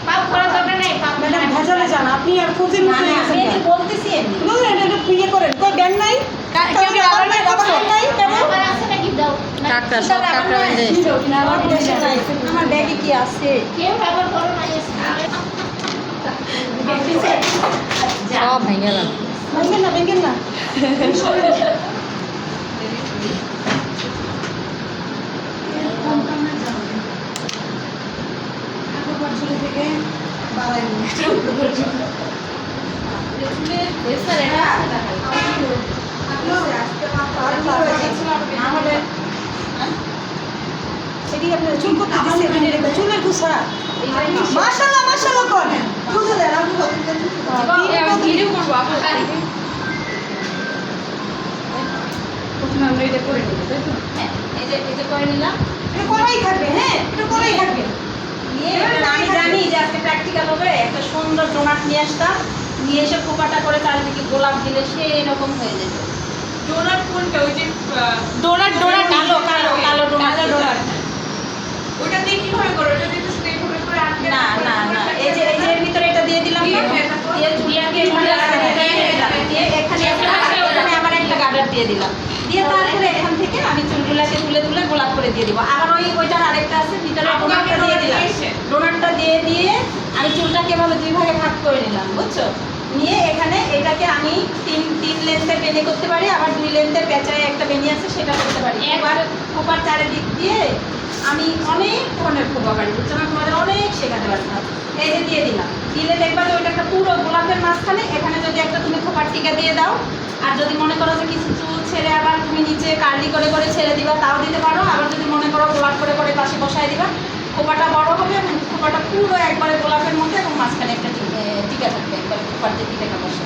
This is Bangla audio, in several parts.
পাপ করার দরকার নেই, পাপ ম্যাডাম ভেজালে যান আপনি আর খোঁজের না মধ্যে না গেছেন আমি কেন? বলতেছি এমনি। বুঝলেন এটা ইয়ে করেন কই ব্যান নাই কেউ কি আবার নাই আবার নাই কেন আবার আছে নাকি দাও। কাকড়া সব কাকড়া বেঁধে আমার দেশে নাই, আমার ব্যাগে কি আছে? কেউ ব্যবহার করো না সব ভেঙে গেলাম। ভেঙ্গেন না থেকে বাড়াই সেটি আপনার চুল করতে দিচ্ছে এখানে রেখে চুলের কুসা মাশাআল্লাহ মাশাআল্লাহ করেন খুঁজে দেন আমি ভিডিও করবো আপনার প্রথমে আমরা এটা করে নেব তাই তো হ্যাঁ, এই যে করে নিলাম। এটা করাই থাকবে হ্যাঁ এটা করাই থাকবে নিয়ে এবার আমি জানি যে আজকে প্র্যাকটিক্যাল হবে, একটা সুন্দর ডোনাট নিয়ে আসতাম, নিয়ে এসে খোপাটা করে চারিদিকে গোলাপ দিলে সেই রকম হয়ে যেত। ডোনাট কোনটা ওই যে ডোনাট ডোনাট কালো কালো কালো ডোনাট ডোনাট ওটা দিয়ে কিভাবে করো? ওটা দিয়ে তো শুধু এইভাবে করে আটকে না না না এই যে এর ভিতরে এটা দিয়ে দিলাম, দিয়ে এখানে আবার একটা গার্ডার দিয়ে দিলাম, দিয়ে তারপরে এখান থেকে আমি চুলগুলাকে তুলে তুলে গোলাপ করে দিয়ে দিব। আবার ওইটার আরেকটা আছে ভিতরে ডোনাটটা দিয়ে দিলাম, ডোনাটটা দিয়ে দিয়ে আমি চুলটাকে এভাবে দুই ভাগে ভাগ করে নিলাম, বুঝছো? নিয়ে এখানে এটাকে আমি তিন লেন্থের বেনি করতে পারি, আবার 2 লেন্থের পেঁচায় একটা বেনি আছে সেটা করতে পারি। এবার খোপার চারিদিক দিয়ে আমি অনেক ধরনের খোপা পারি, বুঝছো না? তোমাদের অনেক শেখাতে পারতাম। এই যে দিয়ে দিলাম, দিলে দেখবা যে ওইটা একটা পুরো গোলাপের মাঝখানে এখানে যদি একটা তুমি খোপার টিকা দিয়ে দাও, আর যদি মনে করো যে কিছু চুল ছেড়ে আবার তুমি নিচে কার্লি করে করে ছেড়ে দিবা তাও দিতে পারো, আবার যদি মনে করো গোলাপ করে করে পাশে বসায় দিবা, খোপাটা বড় হবে এবং খোপাটা পুরো একবারে গোলাপের মধ্যে এবং মাঝখানে একটা টিকা থাকবে, একবারে খোপার যে টিকাটা বসে।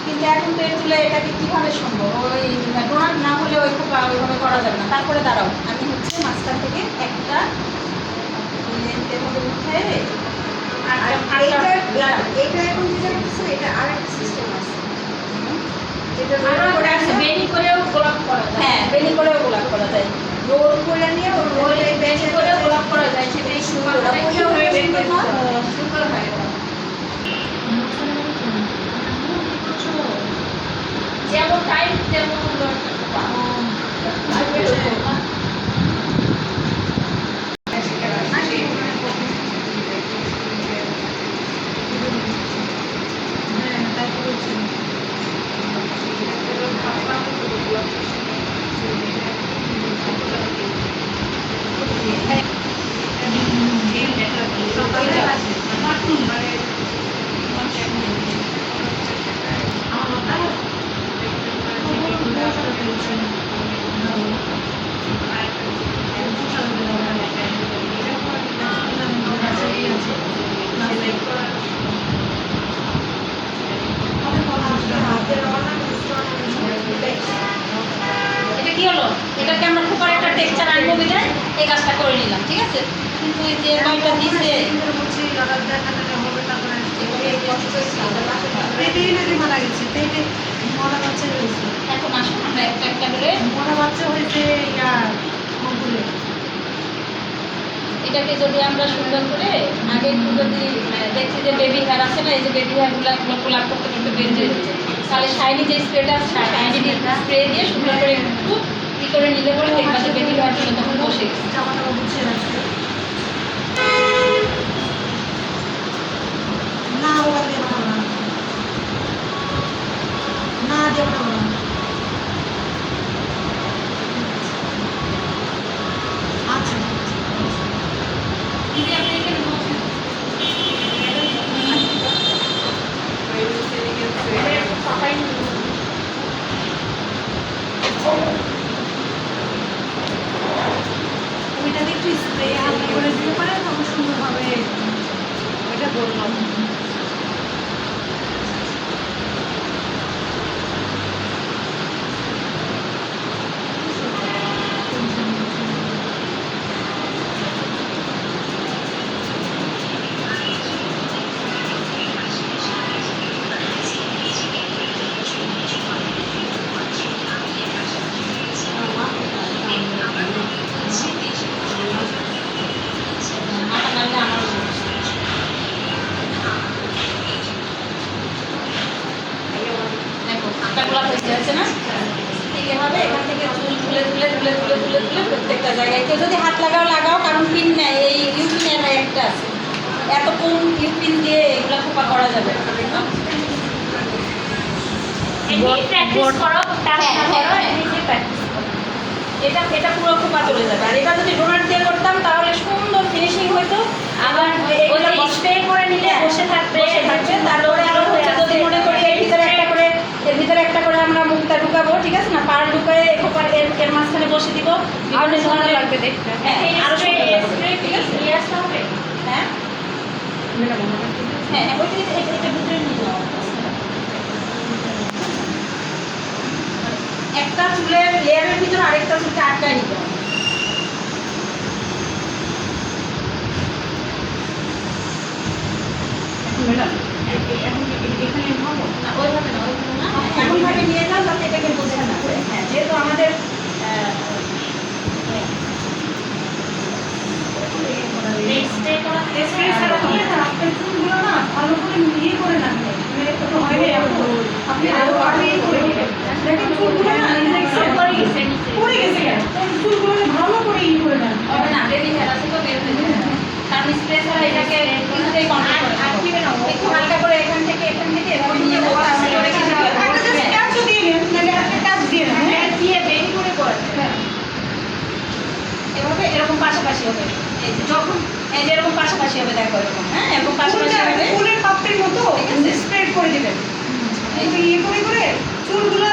কিন্তু এখন তো এর চুলে এটাকে কীভাবে সম্ভব? ওই ডোনাট না হলে ওই খোপা ওইভাবে করা যাবে না। তারপরে দাঁড়াও, আমি হচ্ছে মাঝখান থেকে একটা লেন্থের মধ্যে উঠে এইটা এখন যেটা করতেছেন এটা আরেকটা সিস্টেম আছে যেটা বেনি করেও গোলাপ করা যায়। হ্যাঁ বেনি করেও গোলাপ করা যায়। রোল করে নিয়ে ওর রোল ওই বেনি করেও গোলাপ করা যায়, সেটাই সুন্দর। সুন্দর হয় এটা। যেমন টাইম তেমন এটা কি হলো? এটাকে আমরা খুব একটা টেক্সচার আনবো বলে এই কাজটা করে নিলাম, ঠিক আছে? কিন্তু এই যে কয়টা দিছে এখন আসুন আমরা একটা একটা করে এটাকে যদি আমরা সুন্দর করে আগে একটু যদি দেখছি যে বেবি হেয়ার আছে না, এই যে বেবি হেয়ারগুলো কোলাপ করতে করতে বের হয়ে যাচ্ছে, তাহলে শাইনি যে স্প্রেটা আছে শাইনি স্প্রে দিয়ে সুন্দর করে একটু ই করে নিলে পরে দেখবা যে বেবি হেয়ারগুলো তখন বসে গেছে। না ওরা দেব না না দেব না আচ্ছা যদি আপনি এখানে বসেন পাপাই ওইটাতে একটু স্প্রে বুঝতে পারছে না? ঠিক এভাবে এখান থেকে চুল তুলে তুলে তুলে তুলে তুলে তুলে প্রত্যেকটা জায়গায় কেউ যদি হাত লাগাও লাগাও, কারণ পিন নেয়, এই ইউপিনের একটা আছে, এত কোন ইউপিন দিয়ে এগুলো খোপা করা যাবে না। এটা এটা পুরো খোপা চলে যাবে। আর এটা যদি ডোনাট দিয়ে করতাম তাহলে সুন্দর ফিনিশিং হতো। আবার এগুলো স্প্রে করে নিলে বসে থাকবে তারপরে আরো হচ্ছে যদি মনে করি এর ভিতরে একটা করে আমরা মুখটা ঢুকাবো, ঠিক আছে না, পাড় ঢুকায় খোপার এর মাঝখানে বসে দিব। আর ভালো লাগবে দেখতে। হ্যাঁ, আরো সুন্দর লাগবে। ঠিক আছে? হ্যাঁ হ্যাঁ, এটা ভিতরে নিয়ে যাও। একটা চুলের লেয়ারের ভিতরে আরেকটা চুলকে আটকায় নিতে হবে। এমনভাবে নিয়ে যাও যাতে এটাকে বোঝা না যায়। হ্যাঁ, যেহেতু আমাদের আপনার চুলগুলো না ভালো করে ইয়ে করে রাখবেন। হয় না আপনি আরো আগে ইয়ে করে দিবেন। দেখেন চুলগুলো না পড়ে গেছে কেন? চুলগুলো ভালো করে ইয়ে করে রাখবেন। হবে না, বেবি হেয়ার আছে তো বের হয়ে যাবে। কারণ স্প্রে ছাড়া এটাকে কিছুতেই কন্ট্রোল করা যাবে না। একটু হালকা করে এখান থেকে এভাবে নিয়ে যাবো। তাহলে ওরা কিছু একটা জাস্ট ট্যাপও দিয়ে নেন, নাহলে আপনি ট্যাপ দিয়ে নেন। হ্যাঁ? এভাবে এরকম পাশাপাশি হবে। এই যে যখন এই যে এরকম পাশাপাশি হবে, দেখো এরকম, হ্যাঁ, এরকম পাশাপাশি হবে। ফুলের পাপড়ির মতো ঠিক আছে? স্প্রেড করে দিবেন। ইয়ে করে করে চুলগুলো